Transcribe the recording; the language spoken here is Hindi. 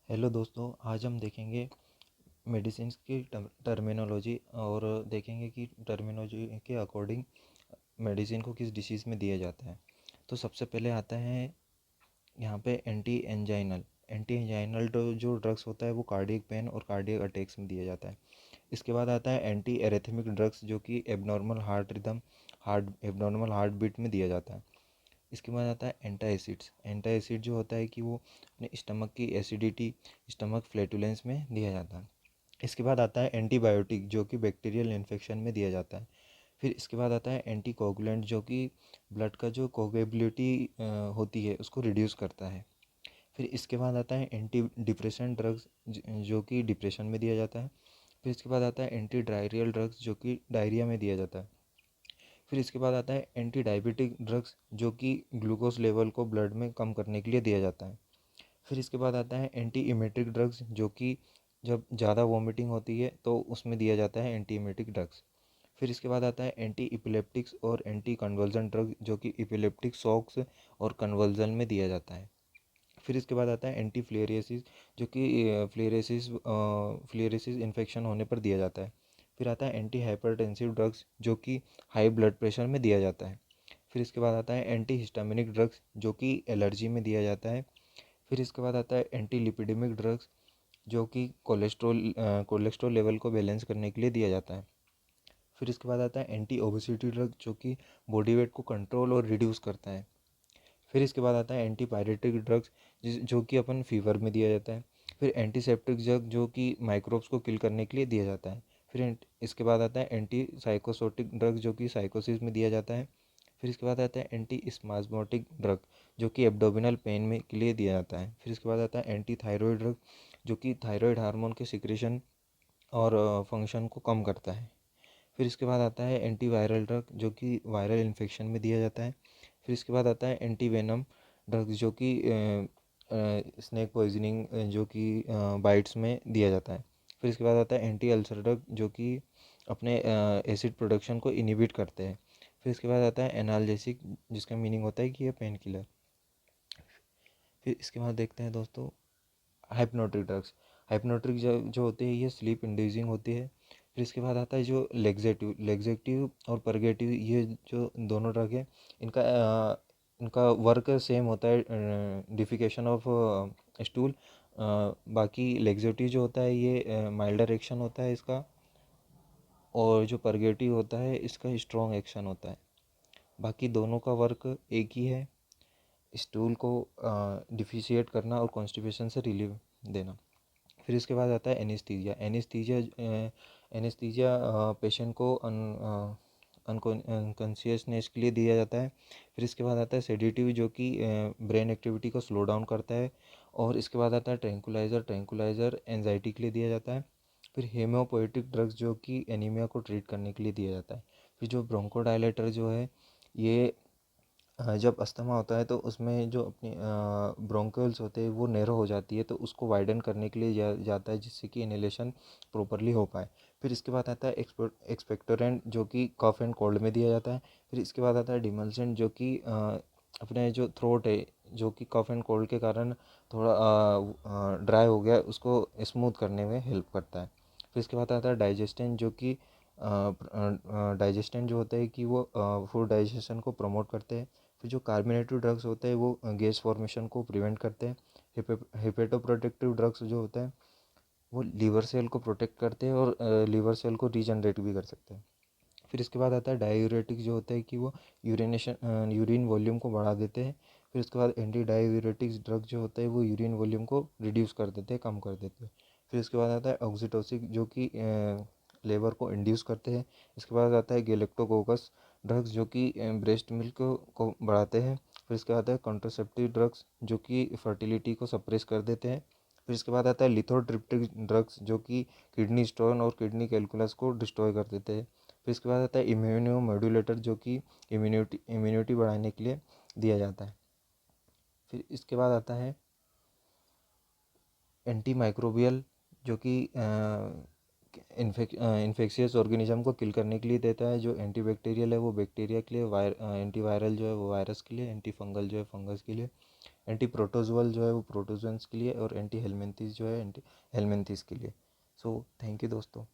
हेलो दोस्तों, आज हम देखेंगे मेडिसिन की टर्मिनोलॉजी और देखेंगे कि टर्मिनोलॉजी के अकॉर्डिंग मेडिसिन को किस डिसीज़ में दिया जाता है। तो सबसे पहले आता है यहाँ पे एंटी एंजाइनल जो ड्रग्स होता है वो कार्डियक पेन और कार्डियक अटैक्स में दिया जाता है। इसके बाद आता है एंटी एरेथमिक ड्रग्स जो कि abnormal heart rhythm abnormal heart beat में दिया जाता है। इसके बाद आता है एंटासिड्स जो होता है कि वो अपने स्टमक की एसिडिटी, स्टमक फ्लैटुलेंस में दिया जाता है। इसके बाद आता है एंटीबायोटिक जो कि बैक्टीरियल इन्फेक्शन में दिया जाता है। फिर इसके बाद आता है एंटीकोगुलेंट जो कि ब्लड का जो कोगेबिलिटी होती है उसको रिड्यूस करता है। फिर इसके बाद आता है एंटी डिप्रेशन ड्रग्स जो कि डिप्रेशन में दिया जाता है। फिर इसके बाद आता है एंटी डायरियल ड्रग्स जो कि डायरिया में दिया जाता है। फिर इसके बाद आता है एंटी डायबिटिक ड्रग्स जो कि ग्लूकोज लेवल को ब्लड में कम करने के लिए दिया जाता है। फिर इसके बाद आता है एंटी इमेटिक ड्रग्स जो कि जब ज़्यादा वॉमिटिंग होती है तो उसमें दिया जाता है एंटी इमेटिक ड्रग्स। फिर इसके बाद आता है एंटी इपिलेप्टिक्स और एंटी कन्वर्जन ड्रग जो कि इपिलेप्टिक शॉक्स और कन्वर्जन में दिया जाता है। फिर इसके बाद आता है एंटी फ्लेरियसिस जो कि फ्लेरियसिस इन्फेक्शन होने पर दिया जाता है। फिर आता है एंटी हाइपरटेंसिव ड्रग्स जो कि हाई ब्लड प्रेशर में दिया जाता है। फिर इसके बाद आता है एंटी हिस्टामिनिक ड्रग्स जो कि एलर्जी में दिया जाता है। फिर इसके बाद आता है एंटी लिपिडेमिक ड्रग्स जो कि कोलेस्ट्रॉल लेवल को बैलेंस करने के लिए दिया जाता है। फिर इसके बाद आता है एंटी ओबेसिटी ड्रग जो कि बॉडी वेट को कंट्रोल और रिड्यूस करता है। फिर इसके बाद आता है एंटीपायरेटिक ड्रग्स जो कि अपन फीवर में दिया जाता है। फिर एंटीसेप्टिक ड्रग जो कि माइक्रोब्स को किल करने के लिए दिया जाता है। फिर इसके बाद आता है एंटी साइकोसोटिक ड्रग जो कि साइकोसिस में दिया जाता है। फिर इसके बाद आता है एंटी स्पाज्मोटिक ड्रग जो कि एब्डोमिनल पेन में के लिए दिया जाता है। फिर इसके बाद आता है एंटी थायराइड ड्रग जो कि थायराइड हार्मोन के सिक्रेशन और फंक्शन को कम करता है। फिर इसके बाद आता है एंटी वायरल ड्रग जो कि वायरल इन्फेक्शन में दिया जाता है। फिर इसके बाद आता है एंटी वेनम ड्रग जो कि स्नेक पॉइजनिंग जो कि बाइट्स में दिया जाता है। फिर इसके बाद आता है एंटी अल्सर ड्रग जो कि अपने एसिड प्रोडक्शन को इनिबिट करते हैं। फिर इसके बाद आता है एनाल्जेसिक जिसका मीनिंग होता है कि ये पेन किलर। फिर इसके बाद देखते हैं दोस्तों हाइप्नोटिक ड्रग्स। हाइप्नोटिक जो होते हैं ये स्लीप इंड्यूसिंग होती है। फिर इसके बाद आता है जो लेग्जेटिव और परगेटिव, ये जो दोनों ड्रग है इनका वर्क सेम होता है, डिफिकेशन ऑफ स्टूल। बाकी लेग्जेटिव जो होता है ये माइल्डर एक्शन होता है इसका, और जो परगेटिव होता है इसका स्ट्रॉन्ग एक्शन होता है। बाकी दोनों का वर्क एक ही है, स्टूल को डिफिशिएट करना और कॉन्स्टिपेशन से रिलीव देना। फिर इसके बाद आता है एनेस्थीसिया। एनेस्थीसिया पेशेंट को अनकॉन्शियसनेस के लिए दिया जाता है। फिर इसके बाद आता है सेडेटिव जो कि ब्रेन एक्टिविटी को स्लो डाउन करता है। और इसके बाद आता है ट्रैंकुलाइजर एंजाइटी के लिए दिया जाता है। फिर हेमोपोएटिक ड्रग्स जो कि एनीमिया को ट्रीट करने के लिए दिया जाता है। फिर जो ब्रोंकोडायलेटर जो है ये जब अस्थमा होता है तो उसमें जो अपनी ब्रोंकियल्स होते हैं वो नैरो हो जाती है, तो उसको वाइडन करने के लिए जाता है जिससे कि इनहेलेशन प्रॉपरली हो पाए। फिर इसके बाद आता है एक्सपेक्टोरेंट जो कि कफ एंड कोल्ड में दिया जाता है। फिर इसके बाद आता है डिमल्सेंट जो कि अपने जो थ्रोट है जो कि कफ एंड कोल्ड के कारण थोड़ा ड्राई हो गया उसको स्मूथ करने में हेल्प करता है। फिर इसके बाद आता है डाइजेस्टेंट जो कि डाइजेस्टेंट जो होता है कि वो फूड डाइजेशन को प्रमोट करते हैं। फिर जो कार्बोनेटेड ड्रग्स होते हैं वो गैस फॉर्मेशन को प्रिवेंट करते हैं। हेपेटोप्रोटेक्टिव ड्रग्स जो होते हैं वो लीवर सेल को प्रोटेक्ट करते हैं और लीवर सेल को रीजनरेट भी कर सकते हैं। फिर इसके बाद आता है डायूरेटिक जो होता है कि वो यूरिन वॉल्यूम को बढ़ा देते हैं। फिर उसके बाद एंटी डायूरेटिक्स ड्रग जो होता है वो यूरिन वॉल्यूम को रिड्यूस कर देते हैं, कम कर देते हैं। फिर इसके बाद आता है ऑक्सीटोसिक जो कि लेबर को इंड्यूस करते हैं। इसके बाद आता है गैलेक्टोकोकस ड्रग्स जो कि ब्रेस्ट मिल्क को बढ़ाते हैं। फिर इसके बाद आता है कॉन्ट्रासेप्टिव ड्रग्स जो कि फर्टिलिटी को सप्रेस कर देते हैं। फिर इसके बाद आता है लिथोट्रिप्टिक ड्रग्स जो कि किडनी स्टोन और किडनी कैलकुलस को डिस्ट्रॉय कर देते हैं। फिर इसके बाद आता है इम्यूनो मॉड्यूलेटर जो कि इम्यूनिटी बढ़ाने के लिए दिया जाता है। फिर इसके बाद आता है एंटी माइक्रोबियल जो कि इन्फेक्शियस ऑर्गेनिज्म को किल करने के लिए देता है। जो एंटी बैक्टीरियल है वो बैक्टीरिया के लिए, एंटी वायरल जो है वो वायरस के लिए, एंटी फंगल जो है फंगस के लिए। एंटी प्रोटोजोअल जो है वो प्रोटोजोन्स के लिए, और एंटी हेलमिंथिस जो है एंटी हेलमिंथिस के लिए। सो थैंक यू दोस्तों।